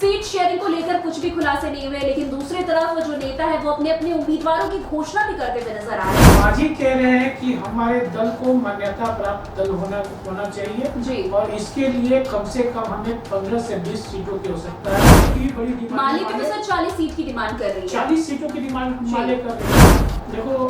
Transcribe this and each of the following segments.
Seat sharing को लेकर कुछ भी खुलासे नहीं हुए, लेकिन दूसरी तरफ जो नेता है वो अपने अपने उम्मीदवारों की घोषणा भी करते हुए नजर आ रहे हैं। मांझी कह रहे हैं कि हमारे दल को मान्यता प्राप्त दल होना चाहिए जी। और इसके लिए कम से कम हमें 15 से 20 सीटों की आवश्यकता है। की बड़ी डिमांड माले के सर 40 सीट की डिमांड कर रही है। 40 सीटों की डिमांड माले कर रही है। देखो,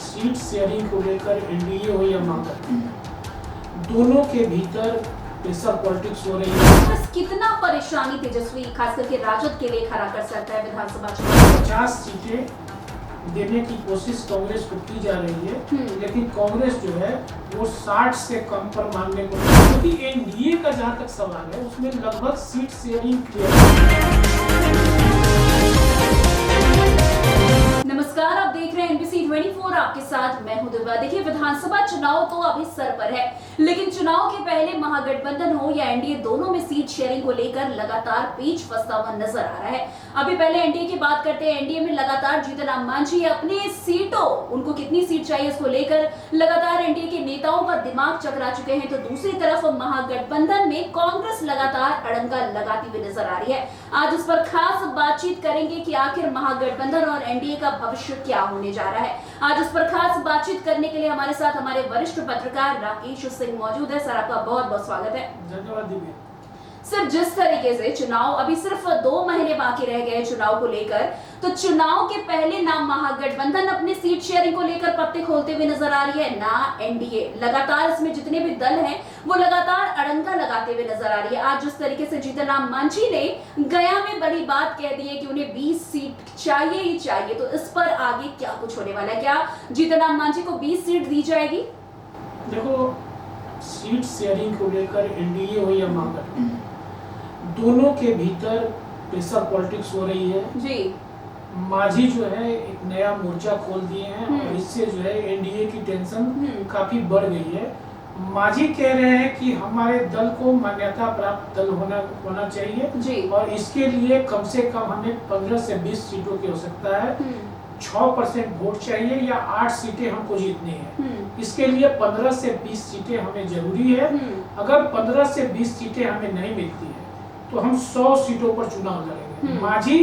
सीट शेयरिंग को लेकर एनडीए हो या महागठबंधन, दोनों के भीतर प्रेशर पॉलिटिक्स हो रही है। बस कितना परेशानी तेजस्वी खास करके राजद के लिए खड़ा कर सकता है विधानसभा चुनाव? 50 सीटें देने की कोशिश कांग्रेस को की जा रही है, लेकिन कांग्रेस जो है वो 60 से कम पर मांगने को, क्योंकि एनडीए का जहां तक सवाल है उसमें लगभग सीट शेयरिंग क्लियर है। नमस्कार, आप देख रहे हैं एनबीसी 24, आपके साथ मैं हूं दिव्या। देखिए, विधानसभा चुनाव तो अभी सर पर है, लेकिन चुनाव के पहले महागठबंधन हो या एनडीए, दोनों में सीट शेयरिंग को लेकर लगातार पेच फंसता हुआ नजर आ रहा है। अभी पहले एनडीए की बात करते हैं। एनडीए में लगातार जीतन राम मांझी अपनी सीटों, उनको कितनी सीट चाहिए उसको लेकर लगातार एनडीए के नेताओं पर दिमाग चकरा चुके हैं, तो दूसरी तरफ महागठबंधन में कांग्रेस लगातार अड़ंगा लगाती हुई नजर आ रही है। आज इस पर खास बातचीत करेंगे कि आखिर महागठबंधन और एनडीए का भविष्य क्या होने जा रहा है। आज इस पर खास बातचीत करने के लिए हमारे साथ हमारे वरिष्ठ पत्रकार राकेश सिंह मौजूद है। सर, आपका बहुत बहुत स्वागत है। धन्यवाद दिव्या। सर, जिस तरीके से चुनाव अभी सिर्फ 2 महीने बाकी रह गए चुनाव को लेकर, तो चुनाव के पहले ना महागठबंधन अपने सीट शेयरिंग को लेकर पत्ते खोलते हुए नजर आ रही है, ना एनडीए। लगातार इसमें जितने भी दल हैं वो लगातार अड़ंगा लगाते हुए नजर आ रही है। आज जिस तरीके से जीतन राम मांझी ने गया में बड़ी बात कह दी है कि उन्हें 20 सीट चाहिए ही चाहिए, तो इस पर आगे क्या कुछ होने वाला है? क्या जीतन राम मांझी को 20 सीट दी जाएगी? देखो, सीट शेयरिंग को लेकर एनडीए हो या महागठबंधन, दोनों के भीतर प्रेशर पॉलिटिक्स हो रही है। जी। मांझी जो है एक नया मोर्चा खोल दिए हैं और इससे जो है एनडीए की टेंशन काफी बढ़ गई है। मांझी कह रहे हैं कि हमारे दल को मान्यता प्राप्त दल होना चाहिए जी। और इसके लिए कम से कम हमें 15 से 20 सीटों की आवश्यकता है। 6% वोट चाहिए या 8 सीटें हमको जीतनी है। इसके लिए 15 से 20 सीटें हमें जरूरी है। अगर 15 से 20 सीटें हमें नहीं मिलती है तो हम 100 सीटों पर चुनाव लड़ेंगे। मांझी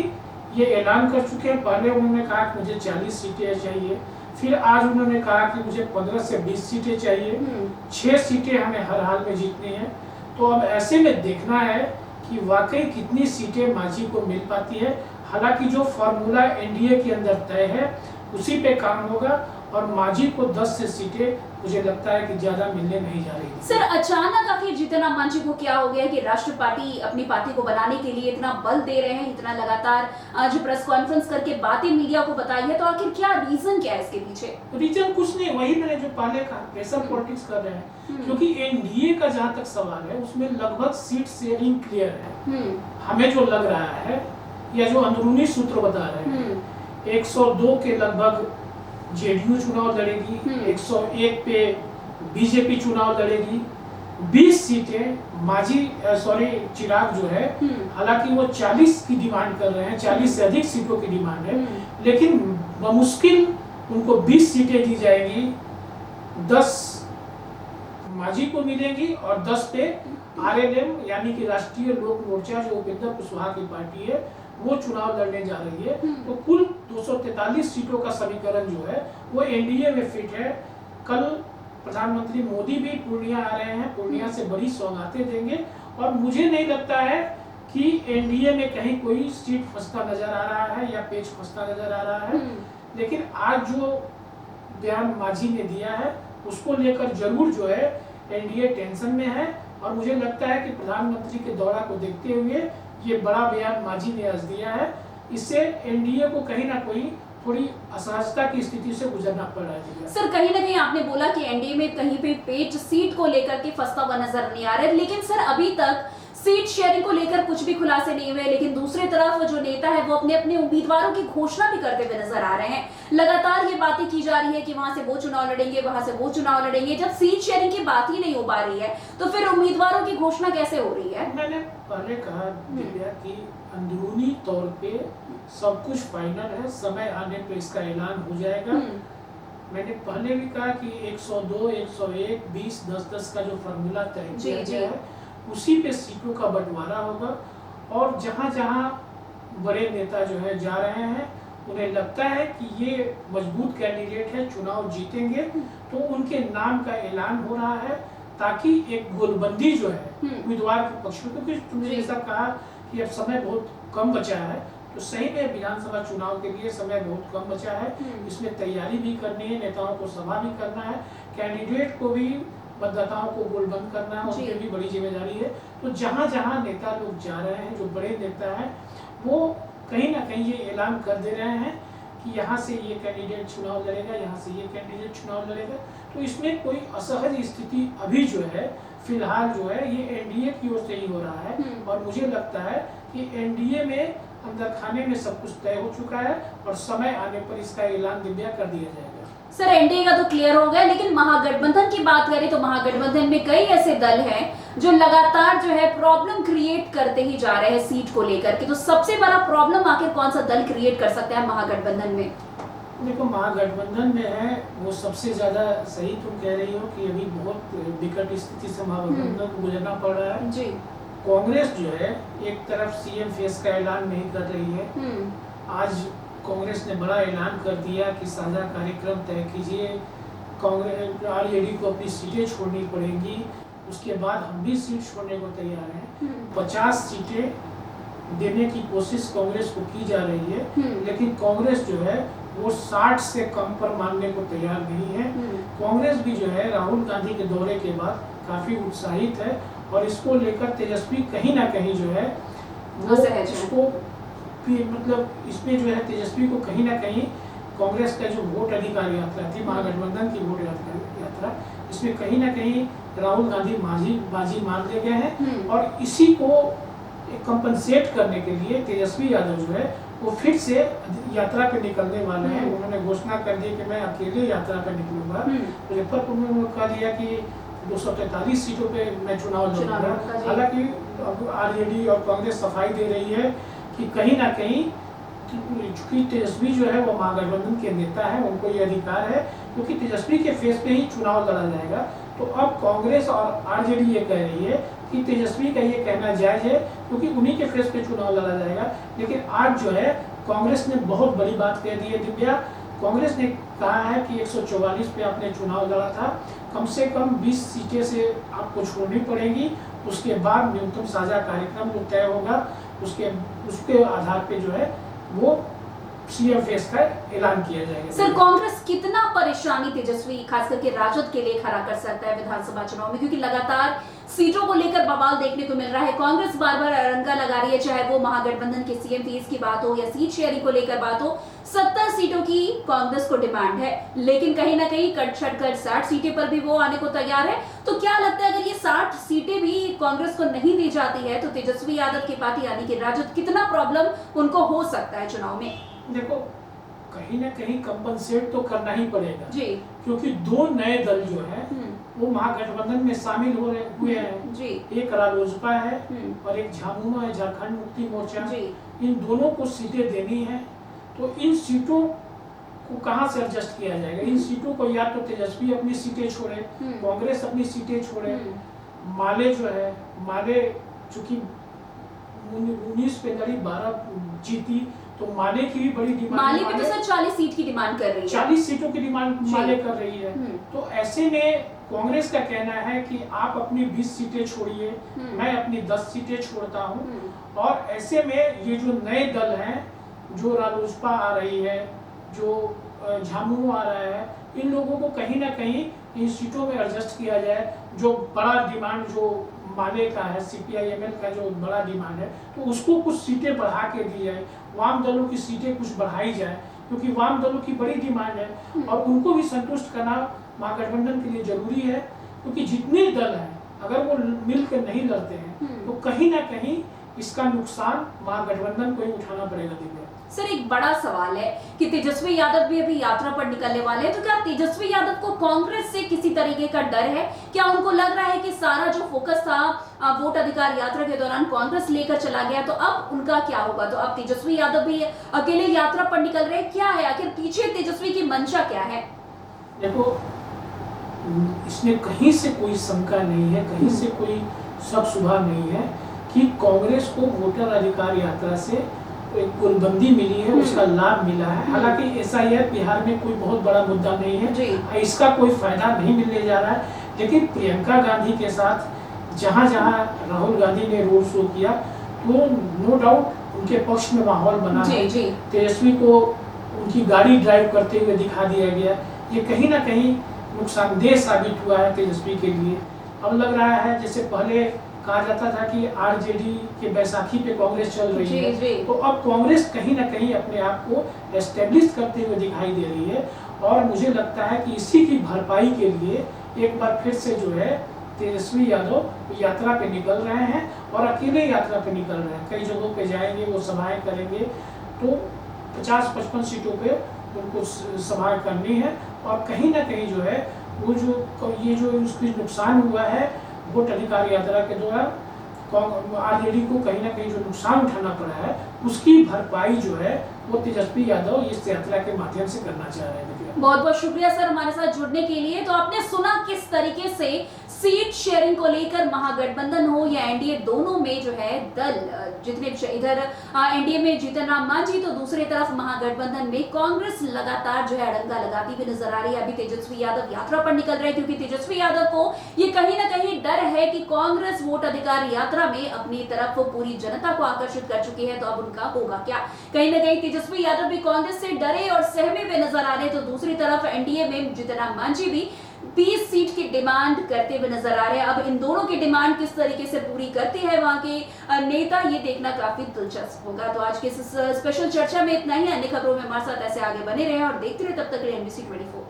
ये ऐलान कर चुके हैं। पहले उन्होंने कहा कि मुझे 40 सीटें चाहिए, फिर आज उन्होंने कहा कि मुझे 15 से 20 सीटें चाहिए। 6 सीटें हमें हर हाल में जीतनी है। तो अब ऐसे में देखना है कि वाकई कितनी सीटें मांझी को मिल पाती है। हालांकि जो फॉर्मूला एनडीए के अंदर तय है उसी पे काम होगा और मांझी को 10 से सीटें मुझे लगता है कि ज्यादा मिलने नहीं जा रही। सर, अचानक आखिर जीतन राम मांझी को क्या हो गया कि राष्ट्रीय पार्टी अपनी पार्टी को बनाने के लिए इतना बल दे रहे हैं, इतना लगातार आज प्रेस कॉन्फ्रेंस करके बातें मीडिया को बताई है, तो आखिर क्या रीजन क्या है इसके पीछे? रीजन कुछ नहीं, वही मैंने जो पहले कहा, प्रेशर पॉलिटिक्स कर रहे हैं। क्योंकि एनडीए का जहां तक सवाल है उसमें लगभग सीट शेयरिंग क्लियर है। हमें जो लग रहा है या जो अंदरूनी सूत्र बता रहे हैं, 102 के लगभग जेडीयू चुनाव लड़ेगी, 101 पे बीजेपी चुनाव लड़ेगी, 20 सीटें चिराग जो है, हालांकि वो 40 की डिमांड कर रहे हैं, 40 से अधिक सीटों की डिमांड है, लेकिन बमुश्किल उनको 20 सीटें दी जाएगी। 10 मांझी को मिलेंगी और 10 पे आरएलएम यानी कि राष्ट्रीय लोक मोर्चा जो उपेंद्र कुशवाहा की पार्टी है वो चुनाव लड़ने जा रही है। तो कुल 243 सीटों का समीकरण जो है वो एनडीए में फिट है। कल प्रधानमंत्री मोदी भी पूर्णिया आ रहे हैं, पूर्णिया से बड़ी सौगातें देंगे और मुझे नहीं लगता है कि एनडीए में कहीं कोई सीट फंसता नजर आ रहा है या पेच फंसता नजर आ रहा है। लेकिन आज जो बयान मांझी ने दिया है उसको लेकर जरूर जो है एनडीए टेंशन में है और मुझे लगता है कि प्रधानमंत्री के दौरा को देखते हुए ये बड़ा बयान मांझी ने आज दिया है। इससे एनडीए को कहीं ना कहीं थोड़ी असहजता की स्थिति से गुजरना पड़ रहा है। सर, कहीं ना कहीं आपने बोला कि एनडीए में कहीं पे पेच सीट को लेकर के फंसता हुआ नजर नहीं आ रहा है, लेकिन सर अभी तक सीट शेयरिंग को लेकर कुछ भी खुलासे नहीं हुए, लेकिन दूसरी तरफ जो नेता है वो अपने अपने उम्मीदवारों की घोषणा भी करते हुए नजर आ रहे हैं। लगातार ये बातें की जा रही है कि वहां से वो चुनाव लड़ेंगे, वहां से वो चुनाव लड़ेंगे। जब सीट शेयरिंग की बात ही नहीं हो पा रही है तो फिर उम्मीदवारों की घोषणा कैसे हो रही है? मैंने पहले कहा दिव्या कि अंदरूनी तौर पे सब कुछ फाइनल है, समय आने पे इसका ऐलान हो जाएगा। मैंने पहले भी कहा कि 102, 101, 20, 10-10 का जो फॉर्मूला तय किया गया है उसी पे सीटों का बंटवारा होगा और जहाँ जहाँ बड़े नेता जो है जा रहे हैं, उन्हें लगता है कि ये मजबूत कैंडिडेट है, चुनाव जीतेंगे, तो उनके नाम का ऐलान हो रहा है, ताकि एक गोलबंदी जो है उम्मीदवार के पक्ष में, क्योंकि तुमने जैसा कहा कि अब समय बहुत कम बचा है, तो सही में विधानसभा चुनाव के लिए समय बहुत कम बचा है। इसमें तैयारी भी करनी है, नेताओं को सभा भी करना है, कैंडिडेट को भी, मतदाताओं को गोलबंद करना है, उनकी भी बड़ी जिम्मेदारी है। तो जहाँ जहाँ नेता लोग जा रहे हैं, जो बड़े नेता हैं, वो कहीं ना कहीं ये ऐलान कर दे रहे हैं कि यहाँ से ये कैंडिडेट चुनाव लड़ेगा, यहाँ से ये कैंडिडेट चुनाव लड़ेगा। तो इसमें कोई असहज स्थिति अभी जो है फिलहाल जो है ये एनडीए की ओर से ही हो रहा है, और मुझे लगता है कि एनडीए में अंदर खाने में सब कुछ तय हो चुका है, और समय आने पर इसका ऐलान दिव्या कर दिया जाएगा। सर, एनडीए का तो क्लियर हो गया, लेकिन महागठबंधन की बात करें तो महागठबंधन में कई ऐसे दल हैं जो लगातार जो है प्रॉब्लम क्रिएट करते ही जा रहे हैं सीट को लेकर के। तो सबसे बड़ा प्रॉब्लम आखिर कौन सा दल क्रिएट कर सकता है महागठबंधन में? देखो, महागठबंधन में है वो सबसे ज्यादा सही तुम कह रही हो कि अभी बहुत विकट स्थिति से महागठबंधन को गुजरना पड़ रहा है जी। कांग्रेस जो है एक तरफ सीएम फेस का ऐलान नहीं कर रही है। आज कांग्रेस ने बड़ा ऐलान कर दिया कि साझा कार्यक्रम तय कीजिए, कांग्रेस आरजेडी को अपनी सीटें छोड़नी पड़ेंगी, उसके बाद हम भी सीट छोड़ने को तैयार हैं। 50 सीटें देने की कोशिश कांग्रेस को की जा रही है, लेकिन कांग्रेस जो है वो 60 से कम पर मानने को तैयार नहीं है। कांग्रेस भी जो है राहुल गांधी के दौरे के बाद काफी उत्साहित है, और इसको लेकर तेजस्वी कहीं ना कहीं जो है वो उसको मतलब इसमें जो है तेजस्वी को कहीं ना कहीं कांग्रेस का जो वोट अधिकार यात्रा थी, महागठबंधन की वोट यात्रा, इसमें कहीं ना कहीं राहुल गांधी बाजी मार ले गए हैं, और इसी को कंपनसेट करने के लिए तेजस्वी यादव जो है वो फिर से यात्रा पे निकलने वाले हैं। उन्होंने घोषणा कर दी कि मैं अकेले यात्रा पे निकलूंगा। मुजफ्फरपुर में उन्होंने कहा दिया कि 243 सीटों पे मैं चुनाव लड़ूंगा। हालांकि आरजेडी और कांग्रेस सफाई दे रही है कि कहीं ना कहीं चूंकि तेजस्वी जो है वो महागठबंधन के नेता है, उनको ये अधिकार है, क्योंकि तेजस्वी के फेस पे ही चुनाव लड़ा जाएगा। तो अब कांग्रेस और आरजेडी ये कह रही है कि तेजस्वी का ये कहना जायज है, क्योंकि उन्हीं के फेस पे चुनाव लड़ा जाएगा। लेकिन आज जो है कांग्रेस ने बहुत बड़ी बात कह दी है दिव्या। कांग्रेस ने कहा है कि 144 पे आपने चुनाव लड़ा था, कम से कम 20 सीटें से आपको छोड़नी पड़ेगी, उसके बाद न्यूनतम साझा कार्यक्रम जो तय होगा उसके आधार पे जो है वो सीएम फेस का ऐलान किया जाएगा। सर, कांग्रेस कितना परेशानी तेजस्वी खास करके राजद के लिए खड़ा कर सकता है विधानसभा चुनाव में, क्योंकि लगातार सीटों को लेकर बवाल देखने को मिल रहा है। कांग्रेस बार बार अड़ंगा लगा रही है, चाहे वो महागठबंधन के सीएम फेस की बात हो या सीट शेयरिंग को लेकर बात हो। 70 सीटों की कांग्रेस को डिमांड है, लेकिन कहीं ना कहीं कट कर 60 सीटें पर भी वो आने को तैयार है। तो क्या लगता है अगर ये 60 सीटें भी कांग्रेस को नहीं दी जाती है तो तेजस्वी यादव की पार्टी यानी कि राजद कितना प्रॉब्लम उनको हो सकता है चुनाव में? देखो, कहीं ना कहीं कंपनसेट तो करना ही पड़ेगा जी, क्योंकि दो नए दल जो है वो महागठबंधन में शामिल हुए हैं जी। एक रालोसपा है और एक झामुमो है, झारखंड मुक्ति मोर्चा। इन दोनों को सीटें देनी है, तो इन सीटों को कहां से एडजस्ट किया जाएगा? इन सीटों को या तो तेजस्वी अपनी सीटें छोड़े, कांग्रेस अपनी सीटें छोड़े, माले जो है, माले चूंकि 19 पे लड़ी 12 जीती, तो माले की भी बड़ी डिमांड, माले पे तो सर 40 सीट की डिमांड कर रही है, 40 सीटों की डिमांड माले कर रही है। तो ऐसे में कांग्रेस का कहना है कि आप अपनी 20 सीटें छोड़िए, मैं अपनी 10 सीटें छोड़ता हूं। और ऐसे में ये जो नए दल हैं, जो रालोसपा आ रही है, जो झामुमो आ रहा है, इन लोगों को कहीं ना कहीं इन सीटों में एडजस्ट किया जाए। जो बड़ा डिमांड जो माले का है, सीपीआईएमएल का जो बड़ा डिमांड है, तो उसको कुछ सीटें बढ़ा के दी जाए, वाम दलों की सीटें कुछ बढ़ाई जाए, क्योंकि वाम दलों की बड़ी डिमांड है और उनको भी संतुष्ट करना महागठबंधन के लिए जरूरी है। क्योंकि जितने दल हैं अगर वो मिलकर नहीं लड़ते हैं तो कहीं ना कहीं इसका नुकसान महागठबंधन को ही उठाना पड़ेगा। दिव्या सर, एक बड़ा सवाल है कि तेजस्वी यादव भी अभी यात्रा पर निकलने वाले हैं, तो क्या तेजस्वी यादव को कांग्रेस से किसी तरीके का डर है? क्या उनको लग रहा है कि सारा जो फोकस था वोट अधिकार यात्रा के दौरान कांग्रेस लेकर चला गया, तो अब उनका क्या होगा? तो अब तेजस्वी यादव भी अकेले यात्रा पर निकल रहे हैं, क्या है आखिर पीछे तेजस्वी की मंशा क्या है? देखो, इसमें कहीं से कोई शंका नहीं है, कहीं से कोई शक शुबा नहीं है। कि कांग्रेस को वोटर अधिकार यात्रा से एक गुलबंदी मिली है, उसका लाभ मिला है। हालांकि एसआईआर बिहार में कोई बहुत बड़ा मुद्दा नहीं है, इसका कोई फायदा नहीं मिलने जा रहा है, लेकिन प्रियंका गांधी के साथ जहां जहां राहुल गांधी ने रोड शो किया तो नो डाउट उनके पक्ष में माहौल बना है। तेजस्वी को उनकी गाड़ी ड्राइव करते हुए दिखा दिया गया, ये कहीं ना कहीं नुकसानदेह साबित हुआ है तेजस्वी के लिए। अब लग रहा है जैसे पहले कहा जाता था कि आरजेडी के बैसाखी पे कांग्रेस चल रही है, तो अब कांग्रेस कहीं ना कहीं अपने आप को एस्टेब्लिश करते हुए दिखाई दे रही है। और मुझे लगता है कि इसी की भरपाई के लिए एक बार फिर से जो है तेजस्वी यादव यात्रा पे निकल रहे हैं और अकेले यात्रा पे निकल रहे हैं। कई जगहों पे जाएंगे, वो सभाएं करेंगे, तो 50-55 सीटों पे उनको सभाएं करनी है। और कहीं ना कहीं जो है वो जो ये जो उसकी नुकसान हुआ है वोट अधिकार यात्रा के दौरान आरजेडी को कहीं ना कहीं जो नुकसान उठाना पड़ा है, उसकी भरपाई जो है वो तेजस्वी यादव इस यात्रा के माध्यम से करना चाह रहे हैं। बहुत बहुत शुक्रिया सर हमारे साथ जुड़ने के लिए। तो आपने सुना किस तरीके से सीट शेयरिंग को लेकर महागठबंधन हो या एनडीए, दोनों में जो है दल जितने इधर एनडीए में जीतन राम मांझी तो दूसरी तरफ महागठबंधन में कांग्रेस लगातार जो है अड़ंगा लगाती हुई नजर आ रही है। अभी तेजस्वी यादव यात्रा पर निकल रहे हैं क्योंकि तेजस्वी यादव को ये कहीं ना कहीं डर है कि कांग्रेस वोट अधिकार यात्रा में अपनी तरफ पूरी जनता को आकर्षित कर चुकी है, तो अब उनका होगा क्या। कहीं ना कहीं तेजस्वी यादव भी कांग्रेस से डरे और सहमे हुए नजर आ रहे हैं, तो दूसरी तरफ एनडीए में जीतन राम मांझी भी 20 सीट की डिमांड करते हुए नजर आ रहे हैं। अब इन दोनों की डिमांड किस तरीके से पूरी करते हैं वहां के नेता, ये देखना काफी दिलचस्प होगा। तो आज के इस स्पेशल चर्चा में इतना ही। अन्य खबरों में हमारे साथ ऐसे आगे बने रहे और देखते रहे, तब तक एनबीसी 24।